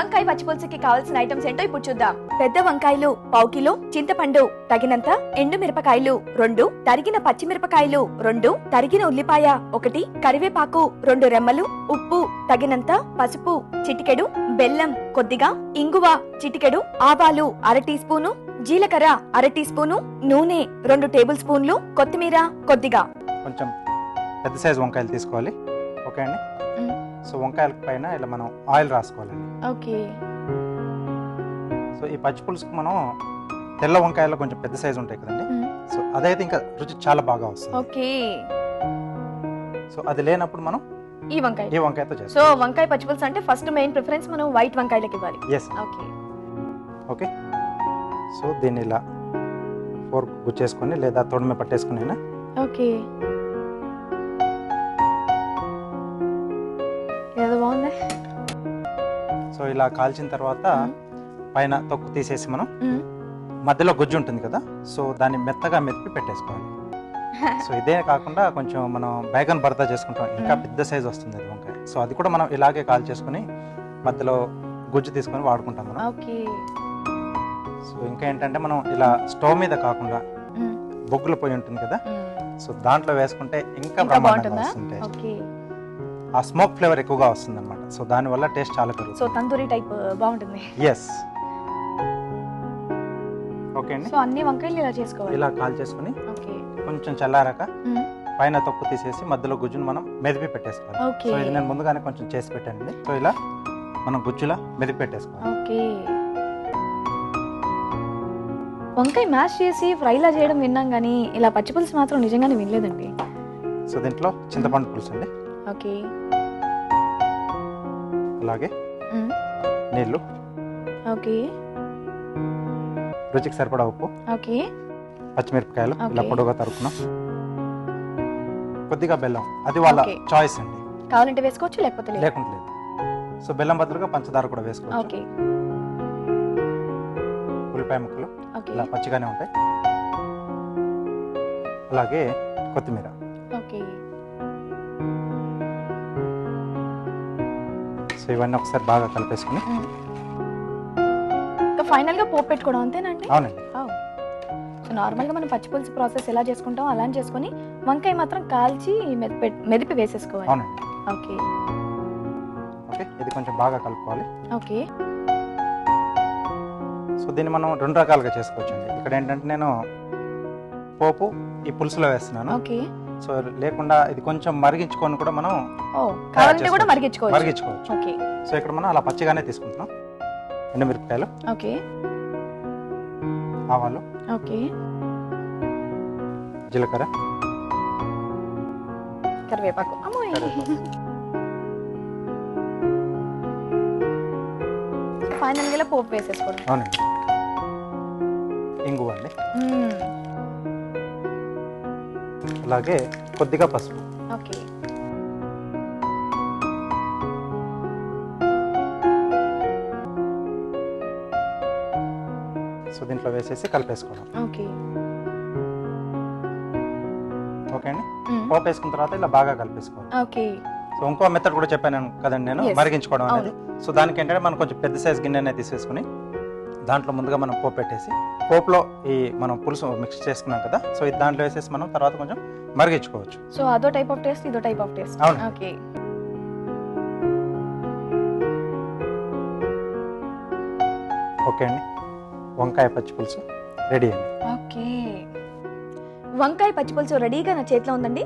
వంకాయ పచ్చిపులుసుకి కావాల్సిన ఐటమ్స్ ఏంటో ఇప్పుడు చూద్దాం. పెద్ద వంకాయలు 1/2 కిలో, చింతపండు తగినంత, ఎండు మిరపకాయలు 2, తరిగిన పచ్చిమిరపకాయలు 2, తరిగిన ఉల్లిపాయ 1, కరివేపాకు 2 రెమ్మలు, ఉప్పు తగినంత, పసుపు చిటికెడు, బెల్లం కొద్దిగా, ఇంగువ చిటికెడు, ఆవాలు 1/2 టీ స్పూను, జీలకర్ర 1/2 టీ స్పూను, నూనె 2 టేబుల్ స్పూన్లు, కొత్తిమీర కొద్దిగా. కొంచెం పెద్ద సైజు వంకాయలు తీసుకోవాలి. ఓకే అండి. సో వంకాయల పైన ఇలా మనం ఆయిల్ రాసుకోవాలండి. ఓకే. సో ఈ పచ్చి పులుసుకు మనం తెల్ల వంకాయలు కొంచెం పెద్ద సైజు ఉంటాయి కదండి. సో అదైతే ఇంకా రుచి చాలా బాగా వస్తుంది. ఓకే. సో అది లేనప్పుడు మనం ఈ వంకాయతో చేస్తాం. సో వంకాయ పచ్చిపులుసు అంటే ఫస్ట్ మెయిన్ ప్రిఫరెన్స్ మనం వైట్ వంకాయలకి ఇవ్వాలి. ఎస్. ఓకే. ఓకే. సో దీన్ని ఇలా ఫోర్క్ గుచ్చేసుకొని లేదా తొడిమె పట్టేసుకుని. ఓకే. ఏదో బాగుంది. సో ఇలా కాల్చిన తర్వాత పైన తొక్కు తీసేసి మనం మధ్యలో గుజ్జు ఉంటుంది కదా, సో దాన్ని మెత్తగా మెత్తి పెట్టేసుకోవాలి. సో ఇదే కాకుండా కొంచెం మనం బైగన్ భర్తా చేసుకుంటాం, ఇంకా పెద్ద సైజ్ వస్తుంది అది వంకాయ. సో అది కూడా మనం ఇలాగే కాల్ చేసుకుని మధ్యలో గుజ్జు తీసుకొని వాడుకుంటాం మనం. ఓకే. సో ఇంకా ఏంటంటే మనం ఇలా స్టవ్ మీద కాకుండా బొగ్గుల పొయ్యి ఉంటుంది కదా, సో దాంట్లో వేసుకుంటే ఇంకా బ్రహ్మాండంగా వస్తుంది. ఓకే. ఆ స్మోక్ ఫ్లేవర్ ఎక్కువగా వస్తుంది అనమాట. సో దాని వల్ల టేస్ట్ చాలా పెరుగుతుంది. సో తందూరి టైప్ బాగుంటుంది. ఎస్. ఓకే అండి. సో అన్ని వంకాయలు ఇలా చేసుకోవాలి. ఇలా కాల్ చేసుకుని ఓకే. కొంచెం చల్లారాక పైన తొక్కు తీసేసి మధ్యలో గుజ్జును మనం మెదిపి పెట్టేసుకోవాలి. ఓకే. సో ఇది నేను ముందుగానే కొంచెం చేసి పెట్టానండి. సో ఇలా మనం గుజ్జులా మెదిపి పెట్టేసుకోవాలి. ఓకే. వంకాయ మ్యాష్ చేసి ఫ్రైలా చేయడం విన్నాం కానీ ఇలా పచ్చి పులుసు మాత్రం నిజంగానే వినలేదండి. సో దీంట్లో చింతపండు పులుసు అండి. ఓకే. అలాగే నీళ్ళు. ఓకే. రుచికి సరిపడా ఉప్పు. ఓకే. పచ్చిమిరపకాయలు ఇలా పొడుగా తరుక్కున్నాం. కొద్దిగా బెల్లం, అది వాళ్ళ చాయిస్ అండి, కావాలంటే వేసుకోవచ్చు లేకపోతే లేకుంటే లేదు. సో బెల్లం బదులుగా పంచదార కూడా వేసుకోవచ్చు. ఓకే. ఉల్లిపాయ ముక్కలు ఇలా పచ్చిగానే ఉంటాయి. అలాగే కొత్తిమీర. ఓకే. సో ఇవన్నీ ఒకసారి బాగా కలిపేసుకుని ఫైనల్ గా పోపు పెట్టుకోవడం అంతేనండి? అవునండి. సో నార్మల్ గా మనం పచ్చి పులుసు ప్రాసెస్ ఎలా చేసుకుంటాం అలా చేసుకుని వంకాయ మాత్రం కాల్చి మెదిపి వేసేసుకోవాలి. అవునండి. ఓకే. ఓకే. ఇది కొంచెం బాగా కలుపుకోవాలి. ఓకే. సో దీన్ని మనం 2 రకాలుగా చేసుకోవచ్చు అండి. ఇక్కడ ఏంటంటే నేను పోపు ఈ పులుసులో వేస్తున్నాను. ఓకే. సో లేకుండా ఇది కొంచెం మరిగించుకొని కూడా మనం కావాలంటే కూడా మరిగించుకోవచ్చు. ఓకే. సో ఇక్కడ మనం అలా పచ్చిగానే తీసుకుంటున్నాం. ఎండుమిరపకాయలు. ఓకే. ఆవాలు. ఓకే. జీలకర్ర, కరివేపాకు. ఫైనల్ గా పోపు వేసేసుకోవడం. అవునండి. ఇంగువ అండి. అలాగే కొద్దిగా పసుపు. ఓకే. సో దీంట్లో వేసేసి కలిపేసుకోవడం. ఓకే. ఓకే అండి. పోపు వేసుకున్న తర్వాత ఇలా బాగా కలిపేసుకోవాలి. ఓకే. సో ఇంకో మెథడ్ కూడా చెప్పాను కదండి నేను, మరిగించుకోవడం అనేది. సో దానికి ఏంటంటే మనం కొంచెం పెద్ద సైజ్ గిన్నెనే తీసేసుకుని దాంట్లో ముందుగా మనం పోపు పెట్టేసి పోపులో ఈ మనం పులుసు మిక్స్ చేసుకున్నాం కదా, సో ఇది దాంట్లో వేసేసి మనం తర్వాత కొంచెం మరిగించుకోవచ్చు. సో అదో టైప్ ఆఫ్ టేస్ట్, ఇదో టైప్ ఆఫ్ టేస్ట్. అవును. ఓకే. ఓకే అండి. వంకాయ పచ్చి పులుసు రెడీ అండి. ఓకే. వంకాయ పచ్చి పులుసు రెడీగా నా చేతిలో ఉందండి.